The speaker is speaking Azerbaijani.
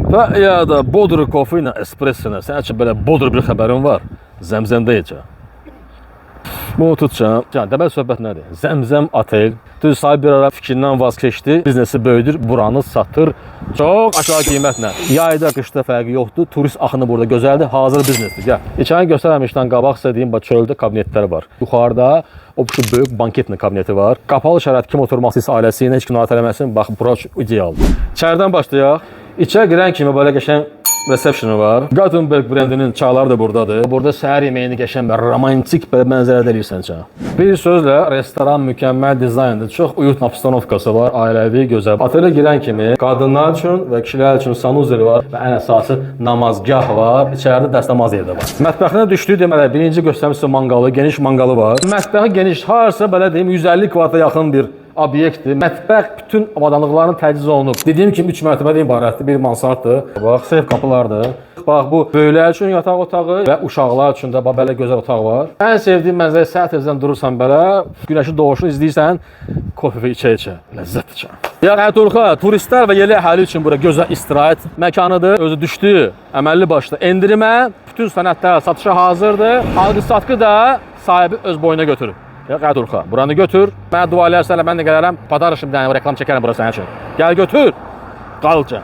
Və ya da Bodrum kofe ilə espresso ilə sənin üçün belə bodur bir xəbərin var. Zəmzəmdə yeyəcəm. Bunu tutacağım. Deməli söhbət nədir? Zəmzəm otel. Düz sahib bir ara fikrindən vaz keçdi. Biznesi böyüdür, buranı satır. Çox aşağı qiymətlə. Yayda, qışda fərqi yoxdur. Turist axını burada gözəldir. Hazır biznesdir. Gəl. İçəni göstərməmişdən qabaq istədiyim çöldə kabinetlər var. Yuxarıda o şu böyük banketin kabineti var. Qapalı şərait kim oturması isə ailəsi ilə heç kim narahat eləməsin. Bax, bura idealdır. İçəridən başlayaq. İçə girən kimi belə qəşəng resepsiyonu var. Gothenburg brendinin çayları da buradadır. Burada səhər yeməyini qəşəng və romantik belə mənzərədə eləyirsən çay. Bir sözlə restoran mükəmməl dizayndır. Çox uyutma obstanovkası var, ailəvi, gözəl. Otelə girən kimi qadınlar üçün və kişilər üçün sanuzeli var və ən əsası namazgah var. İçəridə dəstəmaz yeri də var. Mətbəxinə düşdüyü deməli birinci göstərmişsə manqalı, geniş manqalı var. Mətbəxi geniş, harasa belə deyim 150 kvadrata yaxın bir obyektdir. Mətbəx bütün avadanlıqların təchiz olunub. Dediyim kimi 3 mərtəbədən ibarətdir. Bir mansarddır. Bax, seyf qapılardır. Bax, bu böyüklər üçün yataq otağı və uşaqlar üçün də belə gözəl otaq var. Ən sevdiyim mənzərə səhər tezdən durursan belə, günəşin doğuşunu izləyirsən, kofe içə-içə, ləzzət içə. Ertuğrul, turistlər və yerli əhali üçün bura gözəl istirahət məkanıdır. Özü düşdü, əməlli başlı endirimə, bütün sənədlər satışa hazırdır. Alqı-satqı da sahibi öz boyuna götürür. Ertuğrul, buranı götür. Mənə dua edərsən, mən də gələrəm, padarışım, reklam çəkərəm bura sənin üçün. Gəl götür, qalca.